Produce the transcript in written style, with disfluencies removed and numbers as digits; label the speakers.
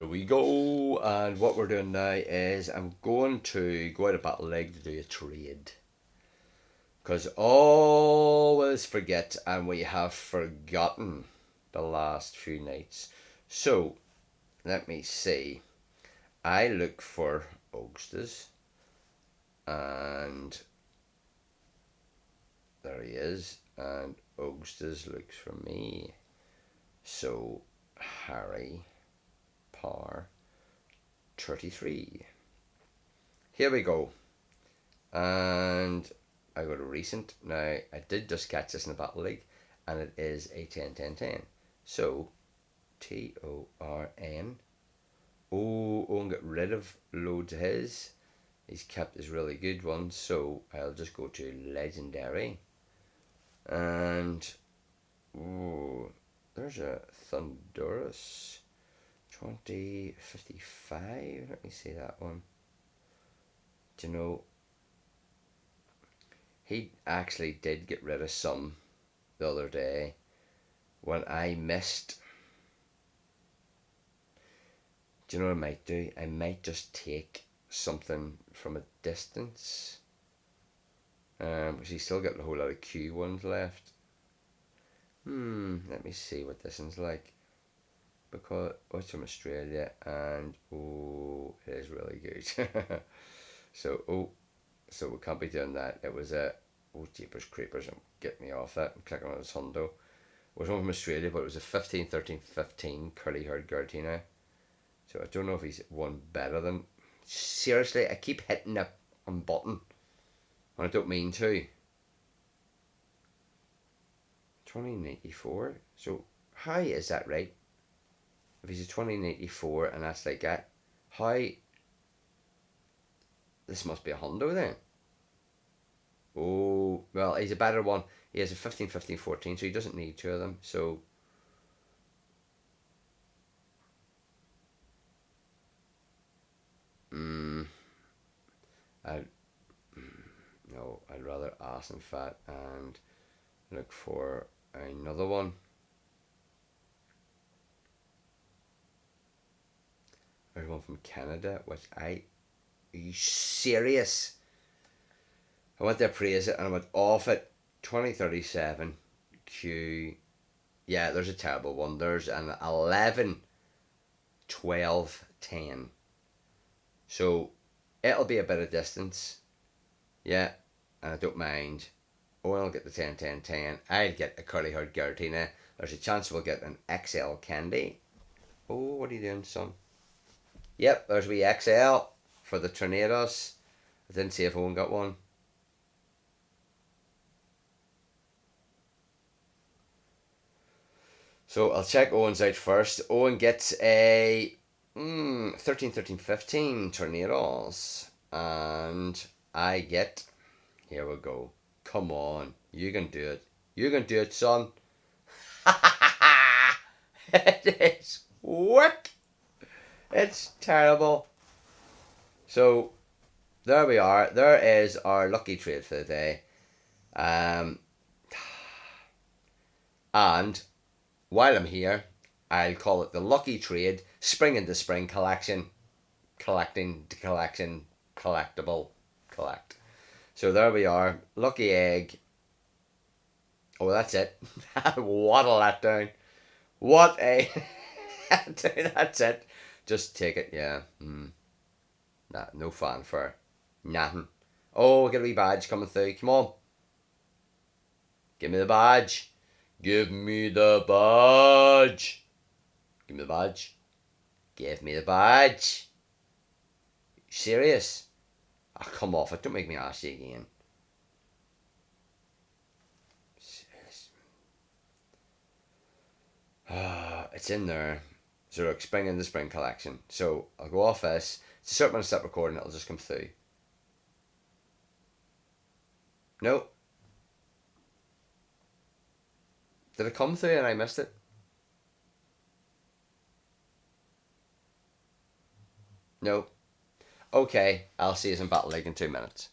Speaker 1: Here we go, and what we're doing now is I'm going to go out of Battle League to do a trade. Because always forget, and we have forgotten the last few nights. So, let me see. I look for Ogstas, and there he is, and Ogstas looks for me. So, Harry Par 33. Here we go. And I go to recent. Now, I did just catch this in the Battle League, and it is a 10-10-10. So, Torn. Oh, and get rid of loads of his. He's kept his really good ones, so I'll just go to Legendary. And, oh, there's a Thunderous 2055. Let me see that one. Do you know, he actually did get rid of some the other day when I missed. Do you know what I might do? I might just take something from a distance. Because he's still got a whole lot of Q ones left. Let me see what this one's like. Because it's from Australia, and oh, it is really good. So we can't be doing that. It was jeepers creepers, and get me off that. I'm clicking on his hundo. It was one from Australia, but it was a 15, 13, 15 curly haired Gardena. So I don't know if he's one better than. Seriously, I keep hitting that button, and I don't mean to. 2094. So how is that right? If he's a 2084 and that's like that, how? This must be a hundo then. Oh, well, he's a better one. He has a 15, 15, 14, so he doesn't need two of them. So, I no, I'd rather ass and fat and look for another one. There's one from Canada, which are you serious? I went to praise it and I went off it. 2037 Q. Yeah, there's a terrible one. There's an 11, 12, 10. So it'll be a bit of distance. Yeah, and I don't mind. Oh, I'll get the 10-10-10. I'll get a curly haired Giratina. There's a chance we'll get an XL Candy. Oh, what are you doing, son? Yep, there's wee XL for the Tornadoes. I didn't see if Owen got one. So I'll check Owen's out first. Owen gets a 13, 13, 15 Tornadoes. And I get, here we go. Come on, you can do it. You can do it, son. It is what? It's terrible. So there we are. There is our lucky trade for the day. And while I'm here, I'll call it the lucky trade spring into spring collection. Collecting to collection, collectible, collect. So there we are. Lucky egg. Oh, that's it. What a letdown. What a. That's it. Just take it, yeah. Nah, no fanfare. Nothing. Oh, get a wee badge coming through. Come on. Give me the badge. Give me the badge. Give me the badge. Give me the badge. Serious? Oh, come off it. Don't make me ask you again. It's in there. So look, spring in the spring collection. So I'll go off this. It's a certain amount of stop recording. It'll just come through. No. Did it come through and I missed it? No. Okay, I'll see you in Battle League in 2 minutes.